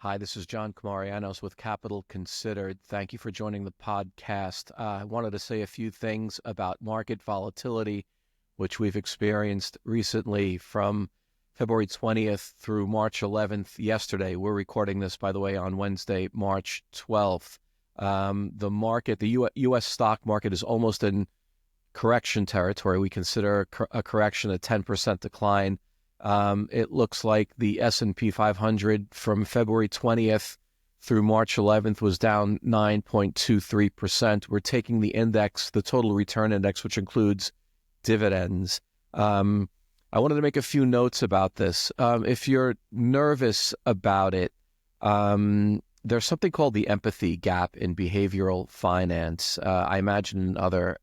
Hi, this is John Camarianos with Capital Considered. Thank you for joining the podcast. I wanted to say a few things about market volatility, which we've experienced recently from February 20th through March 11th yesterday. We're recording this, by the way, on Wednesday, March 12th. The U.S. stock market is almost in correction territory. We consider a correction a 10% decline. It looks like the S&P 500 from February 20th through March 11th was down 9.23%. We're taking the index, the total return index, which includes dividends. I wanted to make a few notes about this. If you're nervous about it, there's something called the empathy gap in behavioral finance. I imagine in other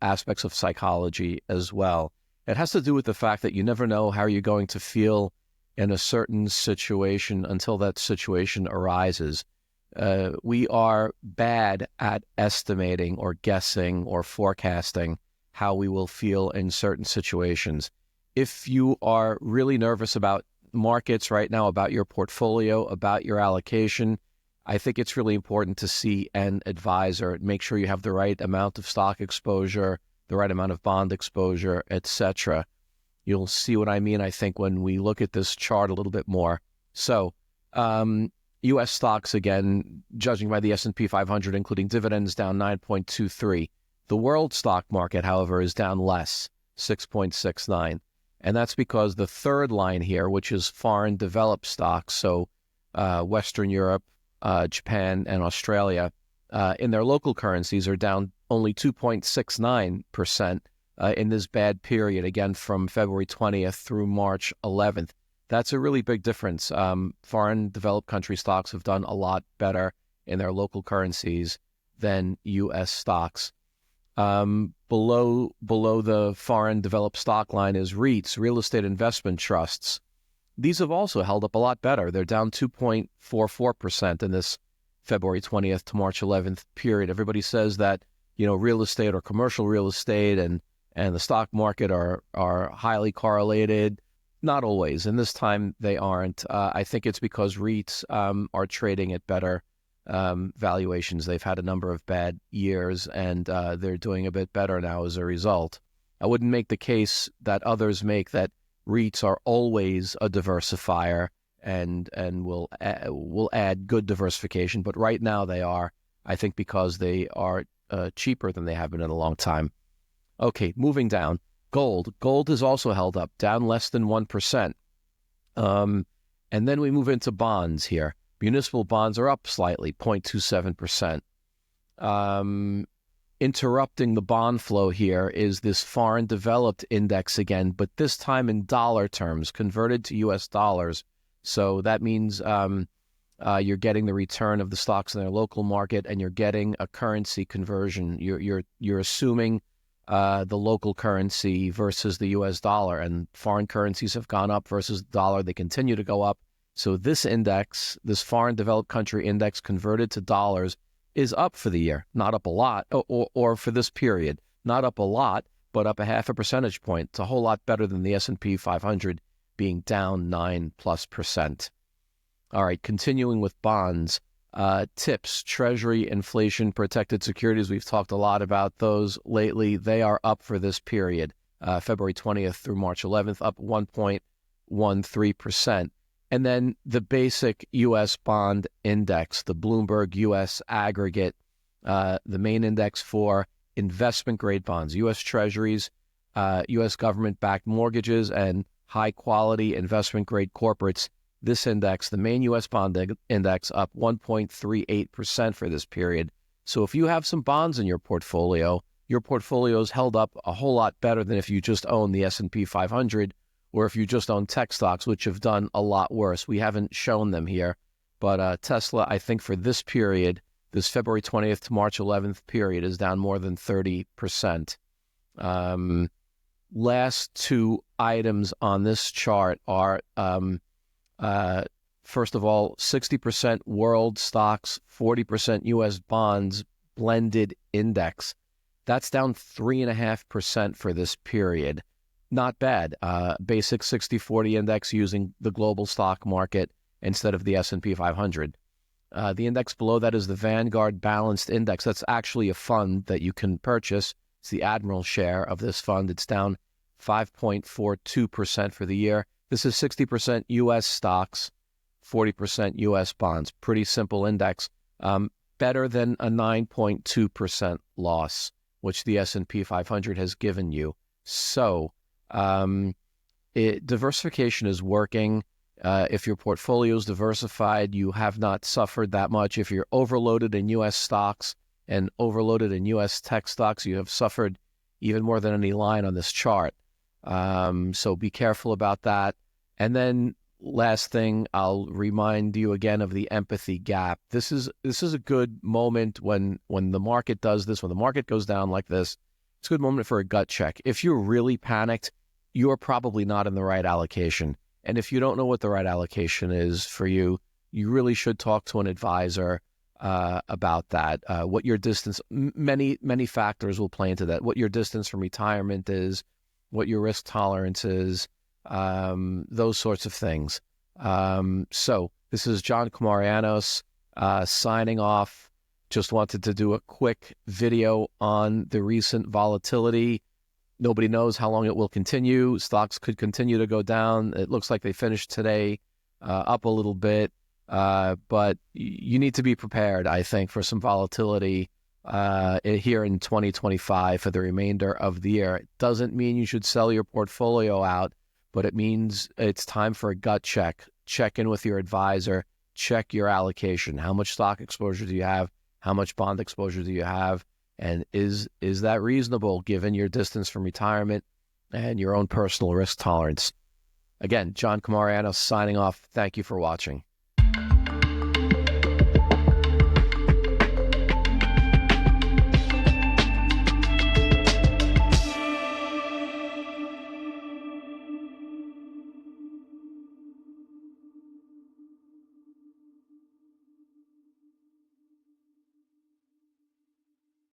aspects of psychology as well. It has to do with the fact that you never know how you're going to feel in a certain situation until that situation arises. We are bad at estimating or guessing or forecasting how we will feel in certain situations. If you are really nervous about markets right now, about your portfolio, about your allocation, I think it's really important to see an advisor. Make sure you have the right amount of stock exposure, the right amount of bond exposure, etc. You'll see what I mean, I think, when we look at this chart a little bit more. So, U.S. stocks, again, judging by the S&P 500, including dividends, down 9.23. The world stock market, however, is down less, 6.69. And that's because the third line here, which is foreign developed stocks, so Western Europe, Japan, and Australia, in their local currencies are down only 2.69% in this bad period, again, from February 20th through March 11th. That's a really big difference. Foreign developed country stocks have done a lot better in their local currencies than U.S. stocks. Below the foreign developed stock line is REITs, real estate investment trusts. These have also held up a lot better. They're down 2.44% in this February 20th to March 11th period. Everybody says that, real estate or commercial real estate and the stock market are highly correlated. Not always, and this time they aren't. I think it's because REITs are trading at better valuations. They've had a number of bad years, and they're doing a bit better now as a result. I wouldn't make the case that others make that REITs are always a diversifier and will add good diversification, but right now they are, I think, because they are cheaper than they have been in a long time. Okay, moving down. Gold is also held up, down less than 1%. And then we move into bonds here. Municipal bonds are up slightly, 0.27%. Interrupting the bond flow here is this foreign developed index again, but this time in dollar terms, converted to U.S. dollars. So that means you're getting the return of the stocks in their local market, and you're getting a currency conversion. You're assuming the local currency versus the U.S. dollar, and foreign currencies have gone up versus the dollar. They continue to go up. So this index, this foreign developed country index converted to dollars, is up for the year, not up a lot, or for this period, not up a lot, but up a 0.5 percentage point. It's a whole lot better than the S&P 500 being down 9+%. All right, continuing with bonds, TIPS, Treasury Inflation Protected Securities. We've talked a lot about those lately. They are up for this period, February 20th through March 11th, up 1.13%. And then the basic U.S. bond index, the Bloomberg U.S. aggregate, the main index for investment-grade bonds, U.S. Treasuries, U.S. government-backed mortgages, and high-quality investment-grade corporates. This index, the main U.S. bond index, up 1.38% for this period. So if you have some bonds in your portfolio is held up a whole lot better than if you just own the S&P 500 or if you just own tech stocks, which have done a lot worse. We haven't shown them here, but Tesla, I think for this period, this February 20th to March 11th period, is down more than 30%. Last two items on this chart are, first of all, 60% world stocks, 40% U.S. bonds blended index. That's down 3.5% for this period. Not bad. Basic 60-40 index using the global stock market instead of the S&P 500. The index below that is the Vanguard Balanced Index. That's actually a fund that you can purchase. It's the Admiral share of this fund. It's down 5.42% for the year. This is 60% U.S. stocks, 40% U.S. bonds. Pretty simple index. Better than a 9.2% loss, which the S&P 500 has given you. So diversification is working. If your portfolio is diversified, you have not suffered that much. If you're overloaded in U.S. stocks and overloaded in U.S. tech stocks, you have suffered even more than any line on this chart. So be careful about that. And then last thing, I'll remind you again of the empathy gap. This is a good moment when the market does this, when the market goes down like this. It's a good moment for a gut check. If you're really panicked, you're probably not in the right allocation. And if you don't know what the right allocation is for you, you really should talk to an advisor about that. What your distance, many factors will play into that. What your distance from retirement is, what your risk tolerance is, those sorts of things. So this is John Comarianos signing off. Just wanted to do a quick video on the recent volatility. Nobody knows how long it will continue. Stocks could continue to go down. It looks like they finished today up a little bit, but you need to be prepared, I think, for some volatility here in 2025 for the remainder of the year. It doesn't mean you should sell your portfolio out, but it means it's time for a gut check. Check in with your advisor. Check your allocation. How much stock exposure do you have? How much bond exposure do you have? And is that reasonable given your distance from retirement and your own personal risk tolerance? Again, John Comarianos signing off. Thank you for watching.